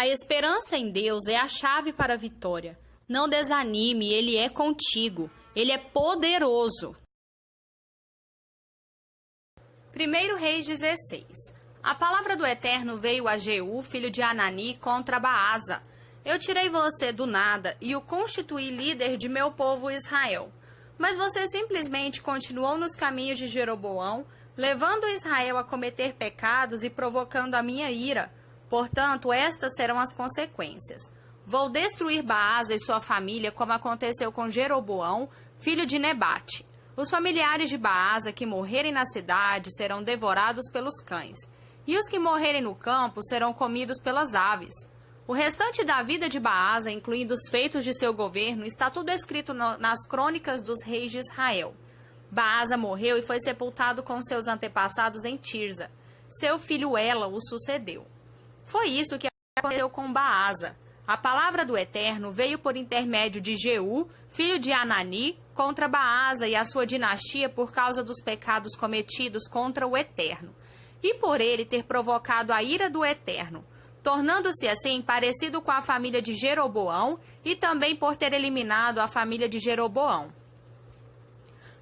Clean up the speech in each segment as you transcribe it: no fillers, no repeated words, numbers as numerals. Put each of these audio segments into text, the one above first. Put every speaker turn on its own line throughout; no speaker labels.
A esperança em Deus é a chave para a vitória. Não desanime, Ele é contigo. Ele é poderoso. 1 Reis 16. A palavra do Eterno veio a Jeú, filho de Anani, contra Baasa. Eu tirei você do nada e o constituí líder de meu povo Israel. Mas você simplesmente continuou nos caminhos de Jeroboão, levando Israel a cometer pecados e provocando a minha ira. Portanto, estas serão as consequências. Vou destruir Baasa e sua família, como aconteceu com Jeroboão, filho de Nebate. Os familiares de Baasa que morrerem na cidade serão devorados pelos cães, e os que morrerem no campo serão comidos pelas aves. O restante da vida de Baasa, incluindo os feitos de seu governo, está tudo escrito nas crônicas dos reis de Israel. Baasa morreu e foi sepultado com seus antepassados em Tirza. Seu filho Ela o sucedeu. Foi isso que aconteceu com Baasa. A palavra do Eterno veio por intermédio de Jeú, filho de Anani, contra Baasa e a sua dinastia por causa dos pecados cometidos contra o Eterno, e por ele ter provocado a ira do Eterno, tornando-se assim parecido com a família de Jeroboão e também por ter eliminado a família de Jeroboão.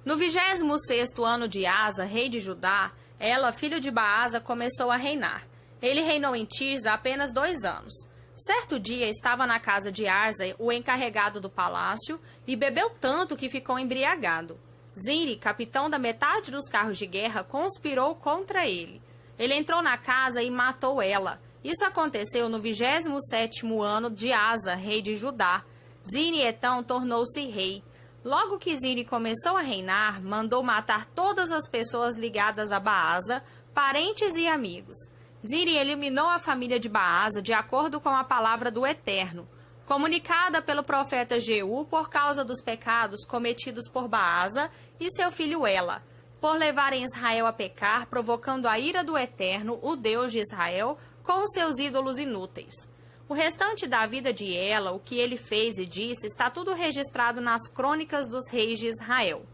No 26º ano de Asa, rei de Judá, Ela, filho de Baasa, começou a reinar. Ele reinou em Tirza apenas 2 anos. Certo dia estava na casa de Arza, o encarregado do palácio, e bebeu tanto que ficou embriagado. Zinri, capitão da metade dos carros de guerra, conspirou contra ele. Ele entrou na casa e matou Ela. Isso aconteceu no 27º ano de Asa, rei de Judá. Zinri, então, tornou-se rei. Logo que Zinri começou a reinar, mandou matar todas as pessoas ligadas a Baasa, parentes e amigos. Zinri eliminou a família de Baasa de acordo com a palavra do Eterno, comunicada pelo profeta Jeú por causa dos pecados cometidos por Baasa e seu filho Ela, por levarem Israel a pecar, provocando a ira do Eterno, o Deus de Israel, com seus ídolos inúteis. O restante da vida de Ela, o que ele fez e disse, está tudo registrado nas crônicas dos reis de Israel.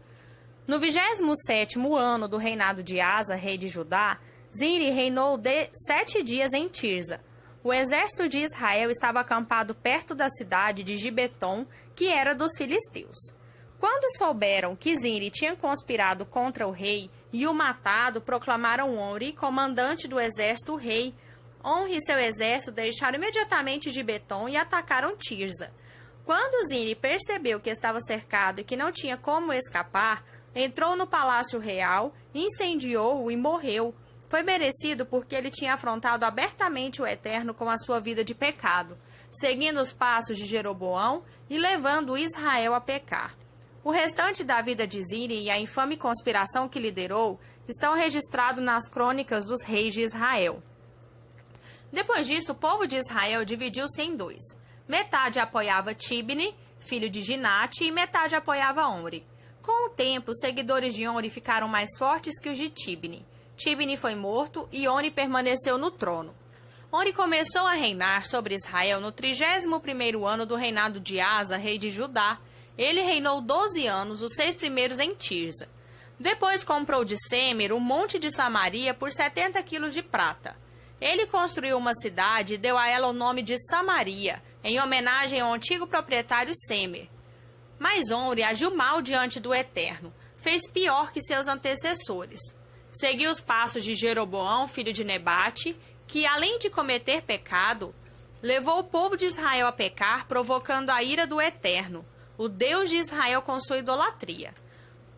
No 27º ano do reinado de Asa, rei de Judá, Zinri reinou 7 dias em Tirza. O exército de Israel estava acampado perto da cidade de Gibeton, que era dos filisteus. Quando souberam que Zinri tinha conspirado contra o rei e o matado, proclamaram Onri, comandante do exército, rei. Onri e seu exército deixaram imediatamente Gibeton e atacaram Tirza. Quando Zinri percebeu que estava cercado e que não tinha como escapar, entrou no palácio real, incendiou-o e morreu. Foi merecido porque ele tinha afrontado abertamente o Eterno com a sua vida de pecado, seguindo os passos de Jeroboão e levando Israel a pecar. O restante da vida de Zinri e a infame conspiração que liderou estão registrados nas crônicas dos reis de Israel. Depois disso, o povo de Israel dividiu-se em 2. Metade apoiava Tibni, filho de Ginate, e metade apoiava Onri. Com o tempo, os seguidores de Onri ficaram mais fortes que os de Tibni. Tibni foi morto e Onri permaneceu no trono. Onri começou a reinar sobre Israel no 31º ano do reinado de Asa, rei de Judá. Ele reinou 12 anos, os 6 primeiros em Tirza. Depois comprou de Semer o monte de Samaria por 70 quilos de prata. Ele construiu uma cidade e deu a ela o nome de Samaria, em homenagem ao antigo proprietário Semer. Mas Onri agiu mal diante do Eterno, fez pior que seus antecessores. Seguiu os passos de Jeroboão, filho de Nebate, que, além de cometer pecado, levou o povo de Israel a pecar, provocando a ira do Eterno, o Deus de Israel, com sua idolatria.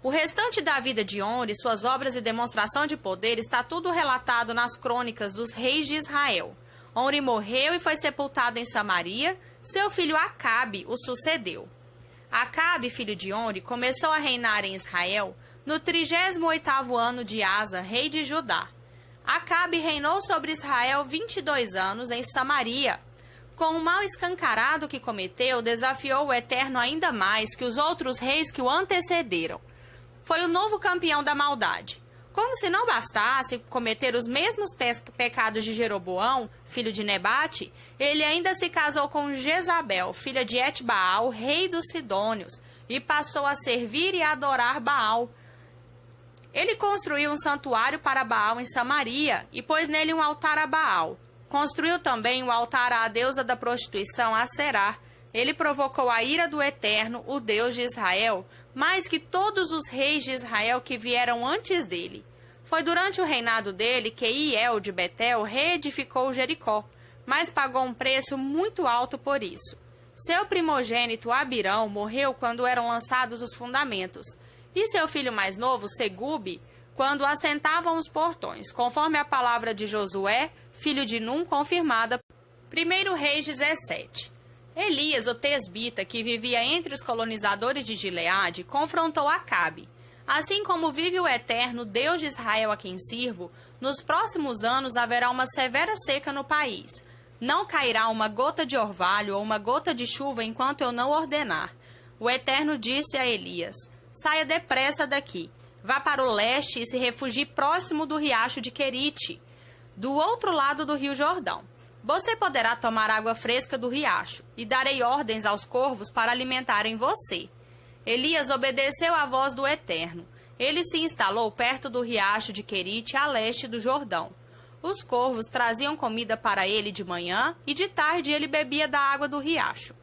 O restante da vida de Onri, suas obras e demonstração de poder, está tudo relatado nas crônicas dos reis de Israel. Onri morreu e foi sepultado em Samaria, seu filho Acabe o sucedeu. Acabe, filho de Onri, começou a reinar em Israel no 38º ano de Asa, rei de Judá. Acabe reinou sobre Israel 22 anos em Samaria. Com o mal escancarado que cometeu, desafiou o Eterno ainda mais que os outros reis que o antecederam. Foi o novo campeão da maldade. Como se não bastasse cometer os mesmos pecados de Jeroboão, filho de Nebate, ele ainda se casou com Jezabel, filha de Etbaal, rei dos Sidônios, e passou a servir e adorar Baal. Ele construiu um santuário para Baal em Samaria e pôs nele um altar a Baal. Construiu também o altar à deusa da prostituição Aserá. Ele provocou a ira do Eterno, o Deus de Israel, mais que todos os reis de Israel que vieram antes dele. Foi durante o reinado dele que Hiel de Betel reedificou Jericó, mas pagou um preço muito alto por isso. Seu primogênito Abirão morreu quando eram lançados os fundamentos, e seu filho mais novo, Segube, quando assentavam os portões, conforme a palavra de Josué, filho de Num, confirmada. 1 Reis 17. Elias, o tesbita, que vivia entre os colonizadores de Gileade, confrontou Acabe. Assim como vive o Eterno, Deus de Israel a quem sirvo, nos próximos anos haverá uma severa seca no país. Não cairá uma gota de orvalho ou uma gota de chuva enquanto eu não ordenar. O Eterno disse a Elias: saia depressa daqui. Vá para o leste e se refugie próximo do riacho de Querite, do outro lado do rio Jordão. Você poderá tomar água fresca do riacho, e darei ordens aos corvos para alimentarem você. Elias obedeceu à voz do Eterno. Ele se instalou perto do riacho de Querite, a leste do Jordão. Os corvos traziam comida para ele de manhã, e de tarde ele bebia da água do riacho.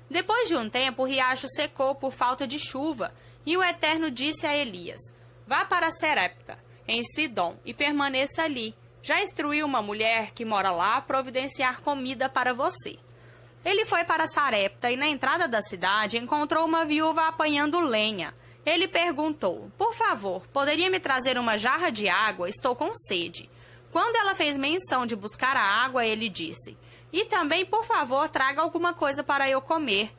Depois de um tempo, o riacho secou por falta de chuva, e o Eterno disse a Elias: vá para Serepta, em Sidom, e permaneça ali. Já instruiu uma mulher que mora lá a providenciar comida para você. Ele foi para Sarepta e na entrada da cidade encontrou uma viúva apanhando lenha. Ele perguntou: por favor, poderia me trazer uma jarra de água? Estou com sede. Quando ela fez menção de buscar a água, ele disse: e também, por favor, traga alguma coisa para eu comer.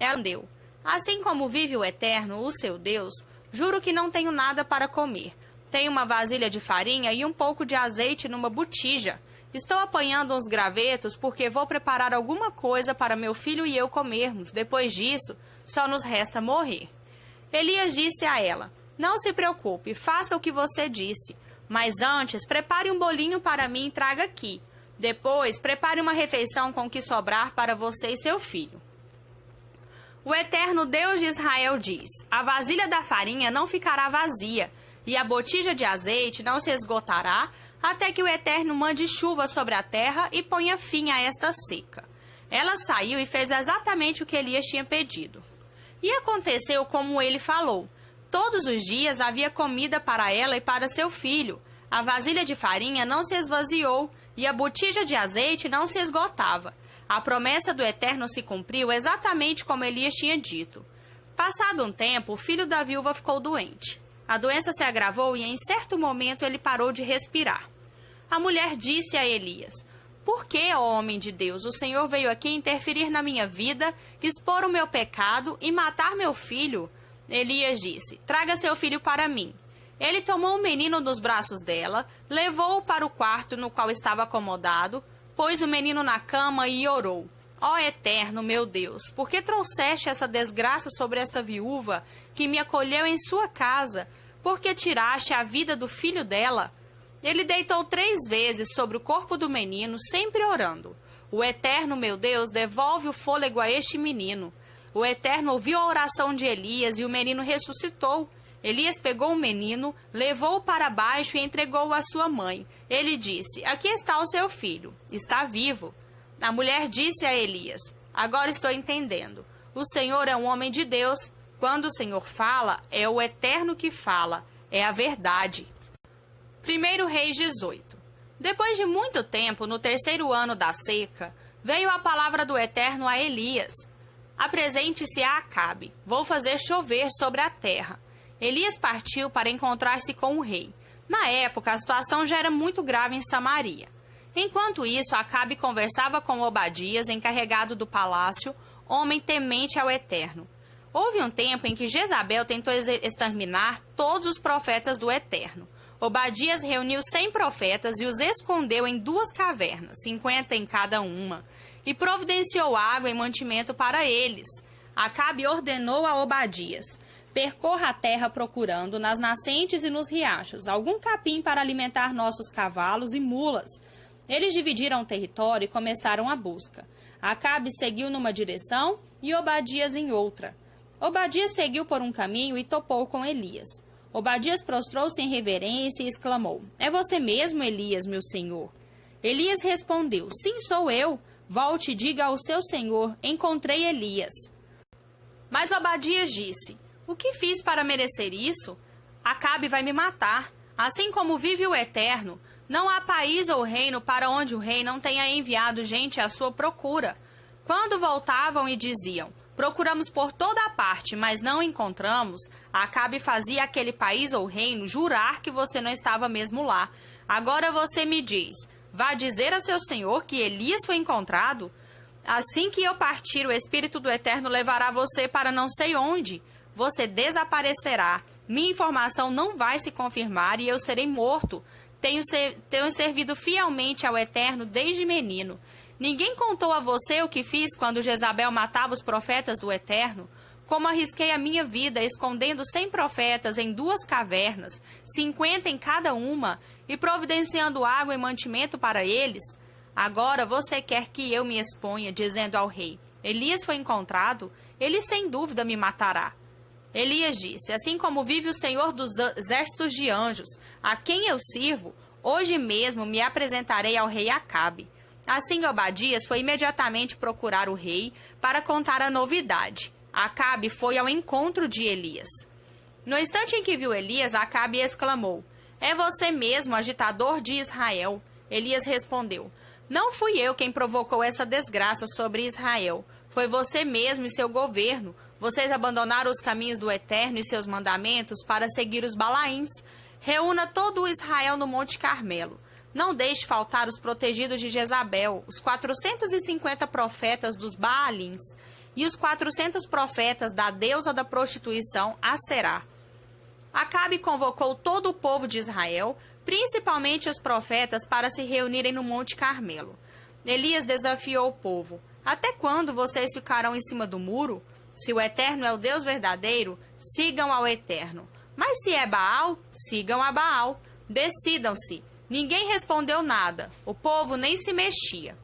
Ela deu: assim como vive o Eterno, o seu Deus, juro que não tenho nada para comer. Tenho uma vasilha de farinha e um pouco de azeite numa botija. Estou apanhando uns gravetos porque vou preparar alguma coisa para meu filho e eu comermos. Depois disso, só nos resta morrer. Elias disse a ela: não se preocupe, faça o que você disse. Mas antes, prepare um bolinho para mim e traga aqui. Depois, prepare uma refeição com o que sobrar para você e seu filho. O Eterno Deus de Israel diz: a vasilha da farinha não ficará vazia, e a botija de azeite não se esgotará, até que o Eterno mande chuva sobre a terra e ponha fim a esta seca. Ela saiu e fez exatamente o que Elias tinha pedido. E aconteceu como ele falou. Todos os dias havia comida para ela e para seu filho. A vasilha de farinha não se esvaziou, e a botija de azeite não se esgotava. A promessa do Eterno se cumpriu exatamente como Elias tinha dito. Passado um tempo, o filho da viúva ficou doente. A doença se agravou e em certo momento ele parou de respirar. A mulher disse a Elias: por que, ó homem de Deus, o Senhor veio aqui interferir na minha vida, expor o meu pecado e matar meu filho? Elias disse: traga seu filho para mim. Ele tomou o menino dos braços dela, levou-o para o quarto no qual estava acomodado, pôs o menino na cama e orou: ó Eterno, meu Deus, por que trouxeste essa desgraça sobre essa viúva que me acolheu em sua casa? Por que tiraste a vida do filho dela? Ele deitou 3 vezes sobre o corpo do menino, sempre orando: o Eterno, meu Deus, devolve o fôlego a este menino. O Eterno ouviu a oração de Elias e o menino ressuscitou. Elias pegou o menino, levou-o para baixo e entregou-o à sua mãe. Ele disse: aqui está o seu filho, está vivo. A mulher disse a Elias: agora estou entendendo. O Senhor é um homem de Deus. Quando o Senhor fala, é o Eterno que fala, é a verdade. 1 Reis 18. Depois de muito tempo, no 3º ano da seca, veio a palavra do Eterno a Elias: apresente-se a Acabe, vou fazer chover sobre a terra. Elias partiu para encontrar-se com o rei. Na época, a situação já era muito grave em Samaria. Enquanto isso, Acabe conversava com Obadias, encarregado do palácio, homem temente ao Eterno. Houve um tempo em que Jezabel tentou exterminar todos os profetas do Eterno. Obadias reuniu 100 profetas e os escondeu em 2 cavernas, 50 em cada uma, e providenciou água e mantimento para eles. Acabe ordenou a Obadias: percorra a terra procurando, nas nascentes e nos riachos, algum capim para alimentar nossos cavalos e mulas. Eles dividiram o território e começaram a busca. Acabe seguiu numa direção e Obadias em outra. Obadias seguiu por um caminho e topou com Elias. Obadias prostrou-se em reverência e exclamou: é você mesmo, Elias, meu senhor? Elias respondeu: sim, sou eu. Volte e diga ao seu senhor: encontrei Elias. Mas Obadias disse: o que fiz para merecer isso? Acabe vai me matar. Assim como vive o Eterno, não há país ou reino para onde o rei não tenha enviado gente à sua procura. Quando voltavam e diziam: procuramos por toda a parte, mas não encontramos, Acabe fazia aquele país ou reino jurar que você não estava mesmo lá. Agora você me diz: vá dizer a seu senhor que Elias foi encontrado? Assim que eu partir, o Espírito do Eterno levará você para não sei onde. Você desaparecerá. Minha informação não vai se confirmar e eu serei morto. Tenho servido fielmente ao Eterno desde menino. Ninguém contou a você o que fiz quando Jezabel matava os profetas do Eterno? Como arrisquei a minha vida escondendo 100 profetas em 2 cavernas, 50 em cada uma, e providenciando água e mantimento para eles? Agora você quer que eu me exponha, dizendo ao rei: Elias foi encontrado? Ele sem dúvida me matará. Elias disse: assim como vive o Senhor dos exércitos de anjos, a quem eu sirvo, hoje mesmo me apresentarei ao rei Acabe. Assim Obadias foi imediatamente procurar o rei para contar a novidade. Acabe foi ao encontro de Elias. No instante em que viu Elias, Acabe exclamou: é você mesmo, agitador de Israel. Elias respondeu: não fui eu quem provocou essa desgraça sobre Israel. Foi você mesmo e seu governo. Vocês abandonaram os caminhos do Eterno e seus mandamentos para seguir os Balaíns. Reúna todo o Israel no Monte Carmelo. Não deixe faltar os protegidos de Jezabel, os 450 profetas dos Baalins e os 400 profetas da deusa da prostituição, Aserá. Acabe convocou todo o povo de Israel, principalmente os profetas, para se reunirem no Monte Carmelo. Elias desafiou o povo: até quando vocês ficarão em cima do muro? Se o Eterno é o Deus verdadeiro, sigam ao Eterno. Mas se é Baal, sigam a Baal. Decidam-se. Ninguém respondeu nada. O povo nem se mexia.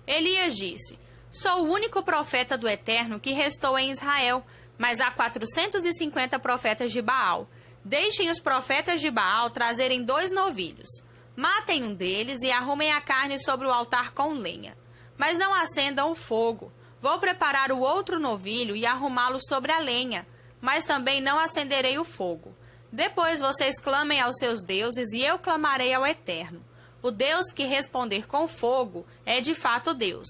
Elias disse: sou o único profeta do Eterno que restou em Israel, mas há 450 profetas de Baal. Deixem os profetas de Baal trazerem 2 novilhos. Matem um deles e arrumem a carne sobre o altar com lenha. Mas não acendam o fogo. Vou preparar o outro novilho e arrumá-lo sobre a lenha, mas também não acenderei o fogo. Depois vocês clamem aos seus deuses e eu clamarei ao Eterno. O Deus que responder com fogo é de fato Deus.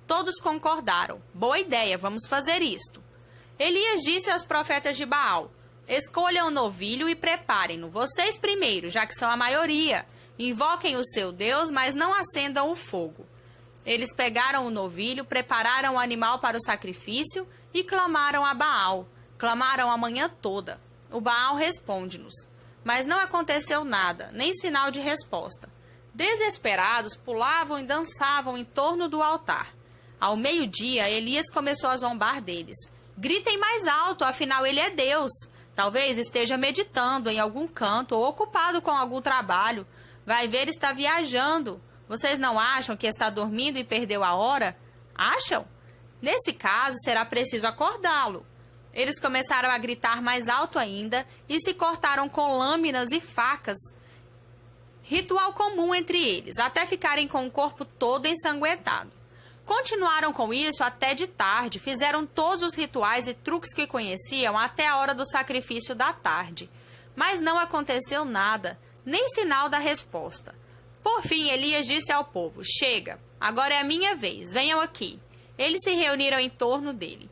Todos concordaram. Boa ideia, vamos fazer isto. Elias disse aos profetas de Baal: escolham o novilho e preparem-no, vocês primeiro, já que são a maioria. Invoquem o seu Deus, mas não acendam o fogo. Eles pegaram o novilho, prepararam o animal para o sacrifício e clamaram a Baal. Clamaram a manhã toda. O Baal responde-nos. Mas não aconteceu nada, nem sinal de resposta. Desesperados, pulavam e dançavam em torno do altar. Ao meio-dia, Elias começou a zombar deles. Gritem mais alto, afinal ele é Deus. Talvez esteja meditando em algum canto ou ocupado com algum trabalho. Vai ver, está viajando. Vocês não acham que está dormindo e perdeu a hora? Acham? Nesse caso, será preciso acordá-lo. Eles começaram a gritar mais alto ainda e se cortaram com lâminas e facas. Ritual comum entre eles, até ficarem com o corpo todo ensanguentado. Continuaram com isso até de tarde, fizeram todos os rituais e truques que conheciam até a hora do sacrifício da tarde. Mas não aconteceu nada, nem sinal da resposta. Por fim, Elias disse ao povo: chega, agora é a minha vez, venham aqui. Eles se reuniram em torno dele.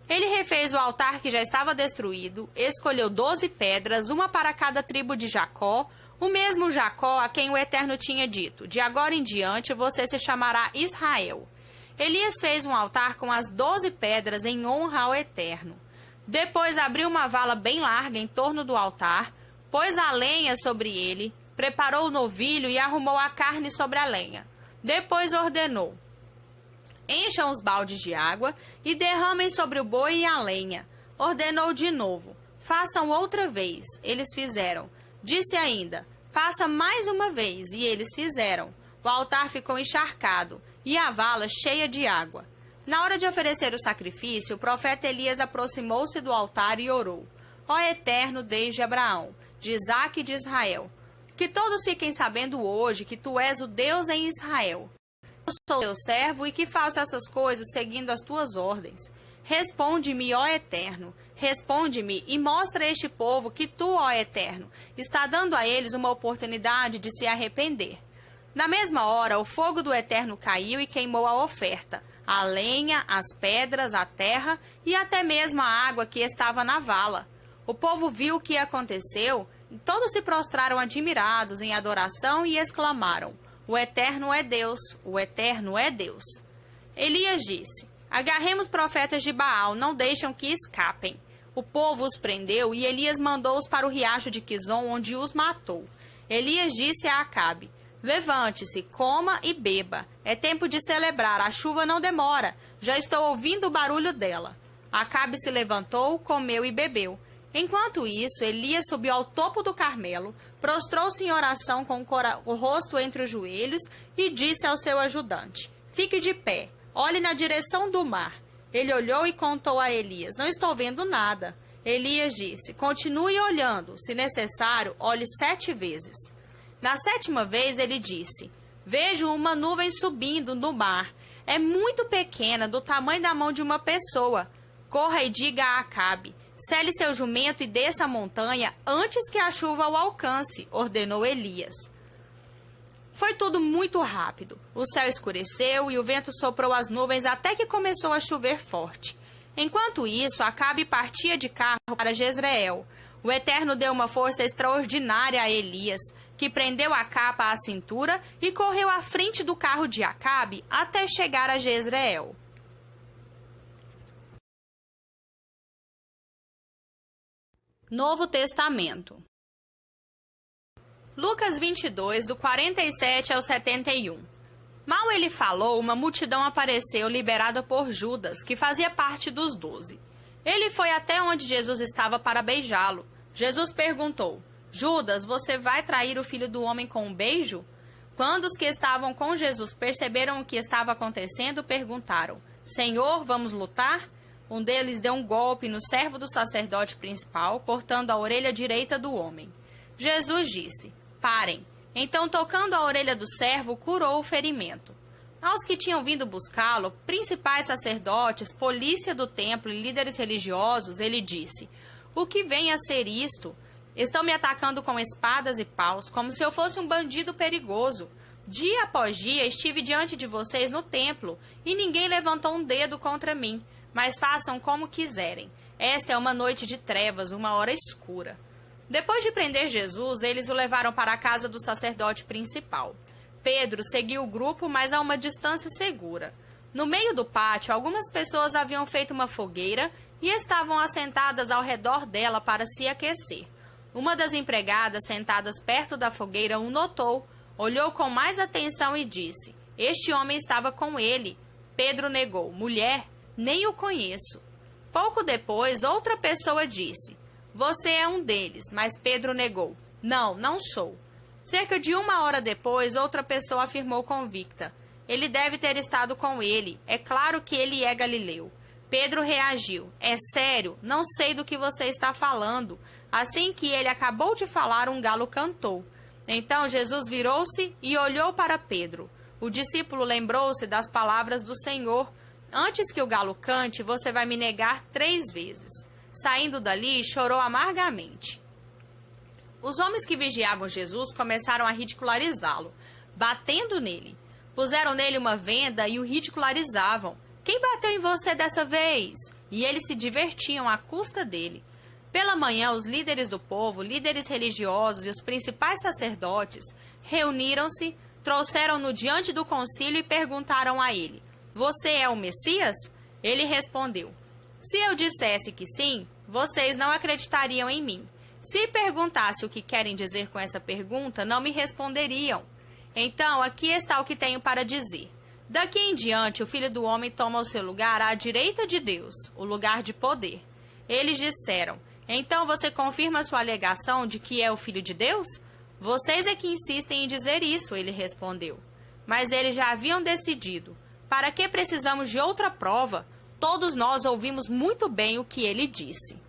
Ele refez o altar que já estava destruído, escolheu 12 pedras, uma para cada tribo de Jacó, o mesmo Jacó a quem o Eterno tinha dito: de agora em diante você se chamará Israel. Elias fez um altar com as 12 pedras em honra ao Eterno. Depois abriu uma vala bem larga em torno do altar, pôs a lenha sobre ele, preparou o novilho e arrumou a carne sobre a lenha. Depois ordenou: encham os baldes de água e derramem sobre o boi e a lenha. Ordenou de novo: façam outra vez. Eles fizeram. Disse ainda: faça mais uma vez. E eles fizeram. O altar ficou encharcado e a vala cheia de água. Na hora de oferecer o sacrifício, o profeta Elias aproximou-se do altar e orou: ó Eterno, desde Abraão, de Isaque e de Israel, Que todos fiquem sabendo hoje que tu és o Deus em Israel. Eu sou teu servo e que faço essas coisas seguindo as tuas ordens. Responde-me, ó Eterno, responde-me e mostra a este povo que tu, ó Eterno, está dando a eles uma oportunidade de se arrepender. Na mesma hora, o fogo do Eterno caiu e queimou a oferta, a lenha, as pedras, a terra e até mesmo a água que estava na vala. O povo viu o que aconteceu, e todos se prostraram admirados em adoração e exclamaram: O Eterno é Deus, o Eterno é Deus. Elias disse: Agarremos profetas de Baal, não deixam que escapem. O povo os prendeu e Elias mandou-os para o riacho de Quizon, onde os matou. Elias disse a Acabe: Levante-se, coma e beba. É tempo de celebrar, a chuva não demora. Já estou ouvindo o barulho dela. Acabe se levantou, comeu e bebeu. Enquanto isso, Elias subiu ao topo do Carmelo, prostrou-se em oração com o rosto entre os joelhos e disse ao seu ajudante: Fique de pé, olhe na direção do mar. Ele olhou e contou a Elias: Não estou vendo nada. Elias disse: Continue olhando, se necessário, olhe 7 vezes. Na 7ª vez ele disse: Vejo uma nuvem subindo no mar. É muito pequena, do tamanho da mão de uma pessoa. Corra e diga a Acabe: Sele seu jumento e desça a montanha antes que a chuva o alcance, ordenou Elias. Foi tudo muito rápido. O céu escureceu e o vento soprou as nuvens até que começou a chover forte. Enquanto isso, Acabe partia de carro para Jezreel. O Eterno deu uma força extraordinária a Elias, que prendeu a capa à cintura e correu à frente do carro de Acabe até chegar a Jezreel. Novo Testamento. Lucas 22, do 47 ao 71. Mal ele falou, uma multidão apareceu liberada por Judas, que fazia parte dos 12. Ele foi até onde Jesus estava para beijá-lo. Jesus perguntou: Judas, você vai trair o Filho do Homem com um beijo? Quando os que estavam com Jesus perceberam o que estava acontecendo, perguntaram: Senhor, vamos lutar? Um deles deu um golpe no servo do sacerdote principal, cortando a orelha direita do homem. Jesus disse: Parem. Então, tocando a orelha do servo, curou o ferimento. Aos que tinham vindo buscá-lo, principais sacerdotes, polícia do templo e líderes religiosos, ele disse: O que vem a ser isto? Estão me atacando com espadas e paus, como se eu fosse um bandido perigoso. Dia após dia estive diante de vocês no templo, e ninguém levantou um dedo contra mim. Mas façam como quiserem. Esta é uma noite de trevas, uma hora escura. Depois de prender Jesus, eles o levaram para a casa do sacerdote principal. Pedro seguiu o grupo, mas a uma distância segura. No meio do pátio, algumas pessoas haviam feito uma fogueira e estavam assentadas ao redor dela para se aquecer. Uma das empregadas sentadas perto da fogueira o notou, olhou com mais atenção e disse: Este homem estava com ele. Pedro negou: Mulher, nem o conheço. Pouco depois, outra pessoa disse: Você é um deles, mas Pedro negou: Não, não sou. Cerca de 1 hora depois, outra pessoa afirmou convicta: Ele deve ter estado com ele. É claro que ele é galileu. Pedro reagiu: É sério, não sei do que você está falando. Assim que ele acabou de falar, um galo cantou. Então Jesus virou-se e olhou para Pedro. O discípulo lembrou-se das palavras do Senhor: Antes que o galo cante, você vai me negar 3 vezes. Saindo dali, chorou amargamente. Os homens que vigiavam Jesus começaram a ridicularizá-lo, batendo nele. Puseram nele uma venda e o ridicularizavam. Quem bateu em você dessa vez? E eles se divertiam à custa dele. Pela manhã, os líderes do povo, líderes religiosos e os principais sacerdotes reuniram-se, trouxeram-no diante do concílio e perguntaram a ele: Você é o Messias? Ele respondeu: Se eu dissesse que sim, vocês não acreditariam em mim. Se perguntasse o que querem dizer com essa pergunta, não me responderiam. Então, aqui está o que tenho para dizer. Daqui em diante, o Filho do Homem toma o seu lugar à direita de Deus, o lugar de poder. Eles disseram: Então você confirma sua alegação de que é o Filho de Deus? Vocês é que insistem em dizer isso, ele respondeu. Mas eles já haviam decidido. Para que precisamos de outra prova? Todos nós ouvimos muito bem o que ele disse.